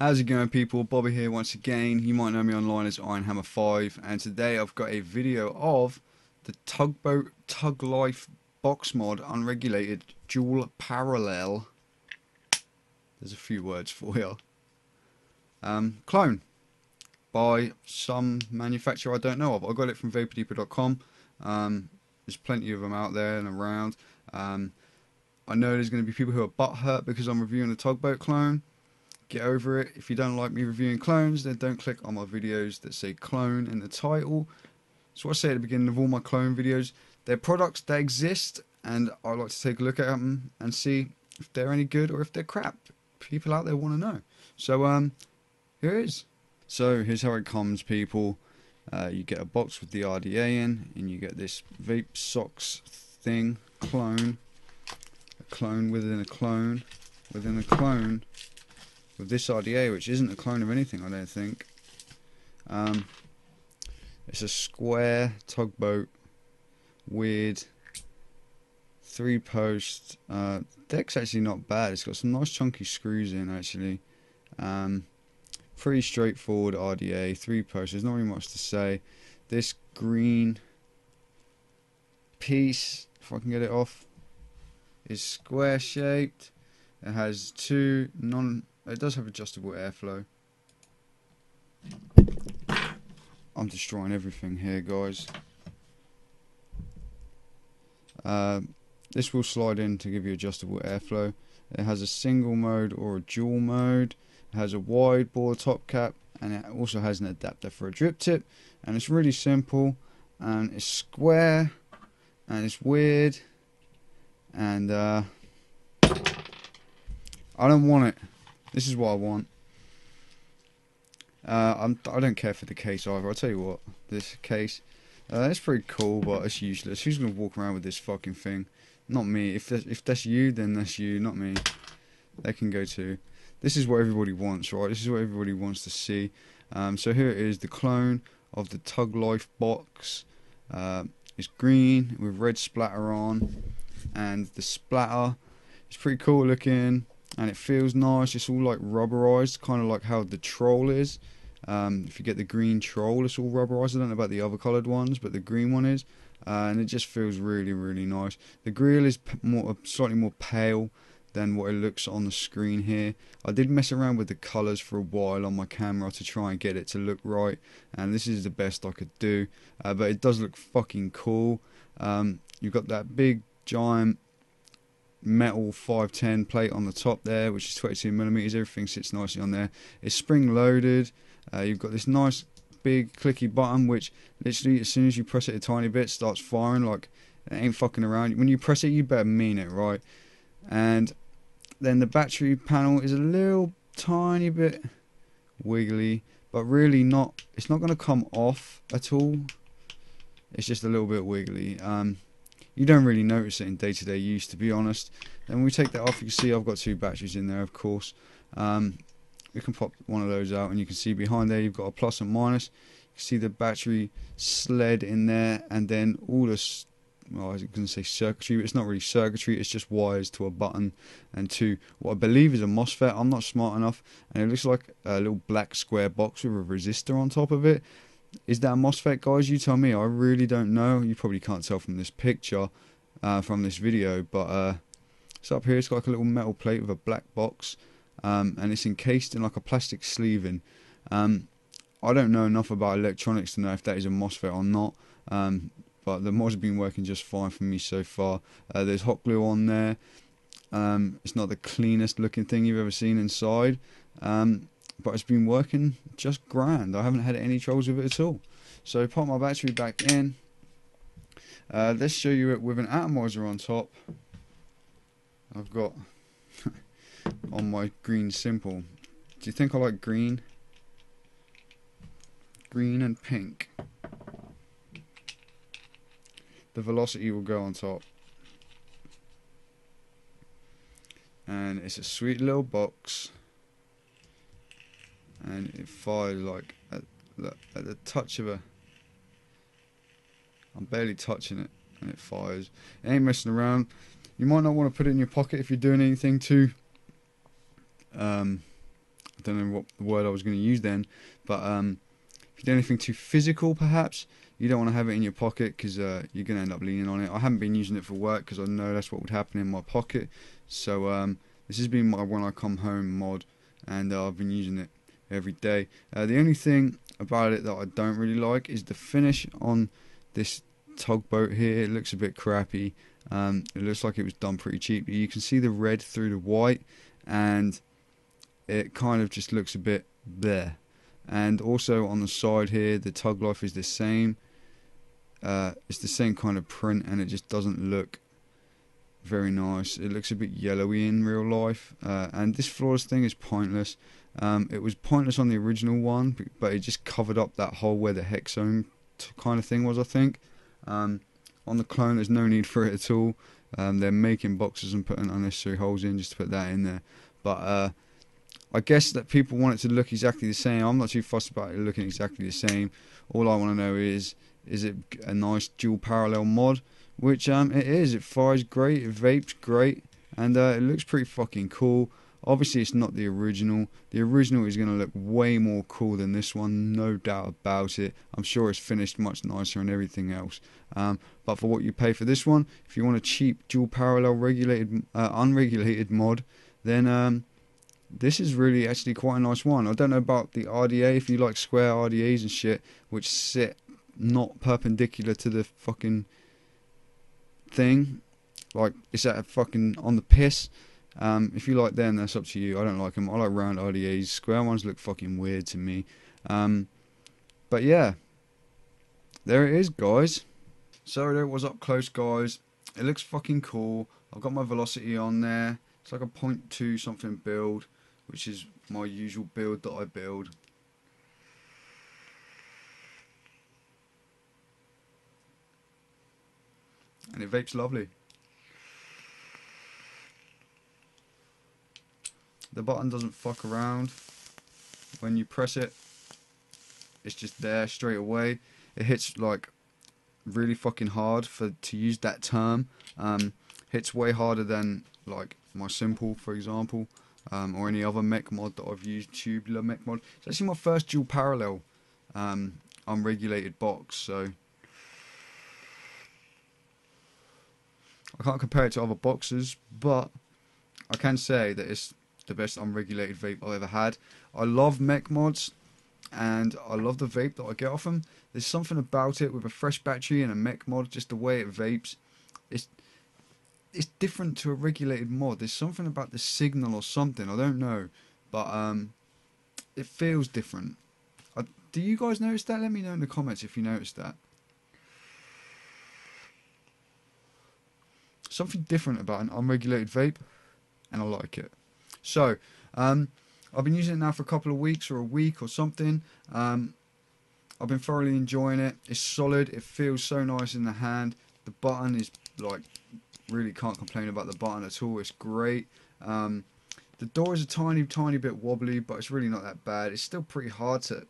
How's it going, people? Bobby here once again. You might know me online as Ironhammer5, and today I've got a video of the Tugboat Tuglyfe Box Mod unregulated dual parallel. There's a few words for you. Clone by some manufacturer I don't know of. I got it from vapordeeper.com. There's plenty of them out there and around. I know there's going to be people who are butthurt because I'm reviewing the Tugboat clone. Get over it. If you don't like me reviewing clones, then don't click on my videos that say clone in the title. So I say at the beginning of all my clone videos, they're products that exist, and I like to take a look at them and see if they're any good or if they're crap. People out there want to know. So here it is. So here's how it comes, people. You get a box with the RDA in, and you get this vape socks thing, clone, a clone within a clone within a clone. With this RDA, which isn't a clone of anything, I don't think. It's a square tugboat, weird 3-post. Deck's actually not bad. It's got some nice chunky screws in, actually. Pretty straightforward RDA, 3-post. There's not really much to say. This green piece, if I can get it off, is square shaped. It has two It does have adjustable airflow. I'm destroying everything here, guys. This will slide in to give you adjustable airflow. It has a single mode or a dual mode. It has a wide bore top cap, and it also has an adapter for a drip tip. And it's really simple, and it's square, and it's weird, and I don't want it. This is what I want. I don't care for the case either. I'll tell you what, this case, it's pretty cool, but it's useless. Who's gonna walk around with this fucking thing? Not me. If that's you, then that's you, not me. They can go too. This is what everybody wants, right? This is what everybody wants to see. So here it is, the clone of the Tuglyfe box. It's green with red splatter on, and the splatter is pretty cool looking. And it feels nice. It's all like rubberized, kind of like how the troll is. If you get the green troll, it's all rubberized. I don't know about the other coloured ones, but the green one is, and it just feels really, really nice. The grill is slightly more pale than what it looks on the screen here. I did mess around with the colours for a while on my camera to try and get it to look right, and this is the best I could do. But it does look fucking cool. You've got that big giant metal 510 plate on the top there, which is 22mm. Everything sits nicely on there. It's spring loaded. You've got this nice big clicky button, which literally as soon as you press it a tiny bit starts firing. Like, it ain't fucking around. When you press it, you better mean it, right? And then the battery panel is a little tiny bit wiggly, but really not, it's not going to come off at all. It's just a little bit wiggly. You don't really notice it in day-to-day use, to be honest. And when we take that off, you can see I've got two batteries in there, of course. We can pop one of those out, and you can see behind there you've got a plus and minus. You can see the battery sled in there, and then all this, well, I was going to say circuitry, but it's not really circuitry, it's just wires to a button and to what I believe is a MOSFET. I'm not smart enough, and it looks like a little black square box with a resistor on top of it. Is that a MOSFET, guys? You tell me. I really don't know. You probably can't tell from this picture, from this video, but it's up here. It's got like a little metal plate with a black box, and it's encased in like a plastic sleeving. I don't know enough about electronics to know if that is a MOSFET or not, but the mod's been working just fine for me so far. There's hot glue on there. It's not the cleanest looking thing you've ever seen inside, but it's been working just grand. I haven't had any troubles with it at all. So pop my battery back in. Let's show you it with an atomizer on top. I've got on my green simple. Do you think I like green? Green and pink. The velocity will go on top. And it's a sweet little box. And it fires like at the touch of a, I'm barely touching it, and it fires. It ain't messing around. You might not want to put it in your pocket if you're doing anything too I don't know what word I was going to use then, but if you do anything too physical, perhaps you don't want to have it in your pocket because you're going to end up leaning on it. I haven't been using it for work because I know that's what would happen in my pocket. So this has been my when I come home mod, and I've been using it every day. The only thing about it that I don't really like is the finish on this tugboat here. It looks a bit crappy. It looks like it was done pretty cheaply. You can see the red through the white, and it kind of just looks a bit bleh. And also on the side here, the Tuglyfe is the same. It's the same kind of print, and it just doesn't look very nice. It looks a bit yellowy in real life, and this flawless thing is pointless. It was pointless on the original one, but it just covered up that hole where the hexone kind of thing was, I think. On the clone, there's no need for it at all. They're making boxes and putting unnecessary holes in just to put that in there. But I guess that people want it to look exactly the same. I'm not too fussed about it looking exactly the same. All I want to know is it a nice dual parallel mod? Which it is. It fires great, it vapes great, and it looks pretty fucking cool. Obviously it's not the original. The original is going to look way more cool than this one, no doubt about it. I'm sure it's finished much nicer and everything else. But for what you pay for this one, if you want a cheap dual parallel regulated, unregulated mod, then this is really actually quite a nice one. I don't know about the RDA, if you like square RDAs and shit, which sit not perpendicular to the fucking thing, like it's at a fucking on the piss. If you like them, that's up to you. I don't like them. I like round RDAs. Square ones look fucking weird to me. But yeah, there it is, guys. So there it was up close, guys. It looks fucking cool. I've got my velocity on there. It's like a 0.2 something build, which is my usual build that I build. And it vapes lovely. The button doesn't fuck around. When you press it, it's just there straight away. It hits like really fucking hard, to use that term. Hits way harder than like my simple, for example, or any other mech mod that I've used. Tubular mech mod. It's actually my first dual parallel unregulated box, so I can't compare it to other boxes, but I can say that it's the best unregulated vape I've ever had. I love mech mods, and I love the vape that I get off them. There's something about it with a fresh battery and a mech mod, just the way it vapes. It's different to a regulated mod. There's something about the signal or something, I don't know, but it feels different. Do you guys notice that? Let me know in the comments if you noticed that. Something different about an unregulated vape, and I like it. So, I've been using it now for a couple of weeks or a week or something. I've been thoroughly enjoying it. It's solid. It feels so nice in the hand. The button is like, really can't complain about the button at all. It's great. The door is a tiny bit wobbly, but it's really not that bad. It's still pretty hard to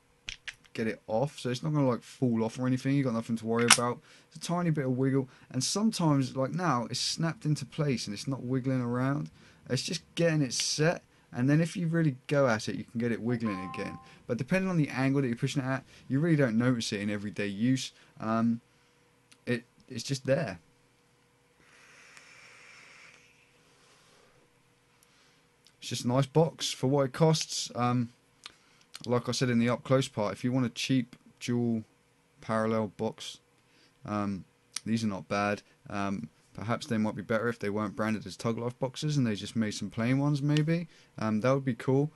get it off, so it's not going to like fall off or anything. You've got nothing to worry about. It's a tiny bit of wiggle, and sometimes, like now, it's snapped into place and it's not wiggling around. It's just getting it set, and then if you really go at it, you can get it wiggling again. But depending on the angle that you're pushing it at, you really don't notice it in everyday use. It's just there. It's just a nice box for what it costs. Like I said in the up close part, if you want a cheap dual parallel box, these are not bad. Perhaps they might be better if they weren't branded as Tuglyfe boxes and they just made some plain ones, maybe. That would be cool.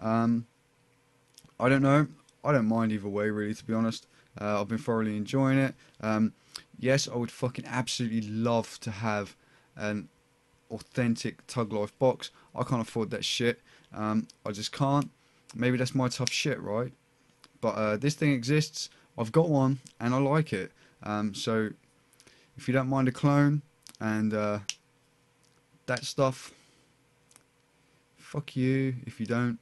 I don't know. I don't mind either way, really, to be honest. I've been thoroughly enjoying it. Yes, I would fucking absolutely love to have an authentic Tuglyfe box. I can't afford that shit. I just can't. Maybe that's my tough shit, right? But this thing exists. I've got one and I like it. So if you don't mind a clone and that stuff, fuck you. If you don't,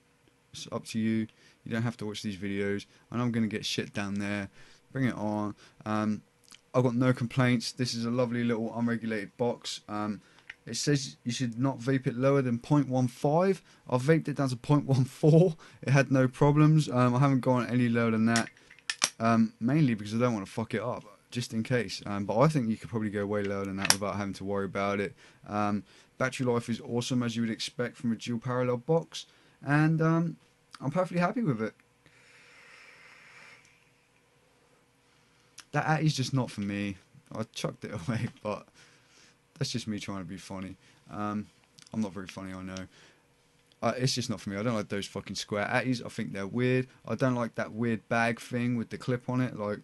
it's up to you. You don't have to watch these videos. And I'm going to get shit down there. Bring it on. I've got no complaints. This is a lovely little unregulated box. It says you should not vape it lower than 0.15. I've vaped it down to 0.14. It had no problems. I haven't gone any lower than that, mainly because I don't want to fuck it up, just in case. But I think you could probably go way lower than that without having to worry about it. Battery life is awesome, as you would expect from a dual parallel box, and I'm perfectly happy with it. That atty's just not for me. I chucked it away, but that's just me trying to be funny. I'm not very funny, I know. It's just not for me. I don't like those fucking square atties. I think they're weird. I don't like that weird bag thing with the clip on it, like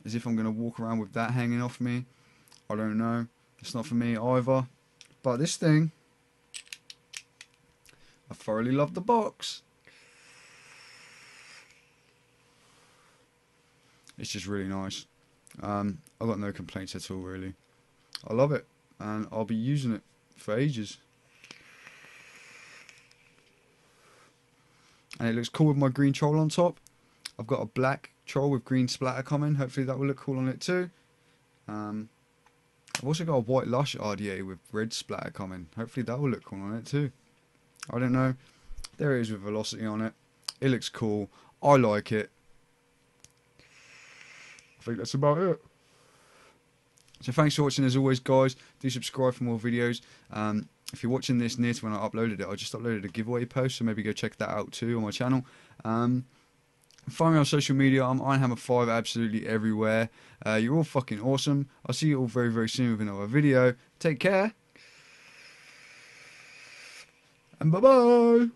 as if I'm going to walk around with that hanging off me. I don't know. It's not for me either. But this thing, I thoroughly love the box. It's just really nice. I've got no complaints at all, really. I love it, and I'll be using it for ages. And it looks cool with my green troll on top. I've got a black troll with green splatter coming. Hopefully that will look cool on it too. I've also got a white lush RDA with red splatter coming. Hopefully that will look cool on it too. I don't know. There it is with velocity on it. It looks cool. I like it. I think that's about it. So thanks for watching as always, guys. Do subscribe for more videos. If you're watching this near to when I uploaded it, I just uploaded a giveaway post, so maybe go check that out too on my channel. Find me on social media. I'm Ironhammer5 absolutely everywhere. You're all fucking awesome. I'll see you all very, very soon with another video. Take care. And bye-bye.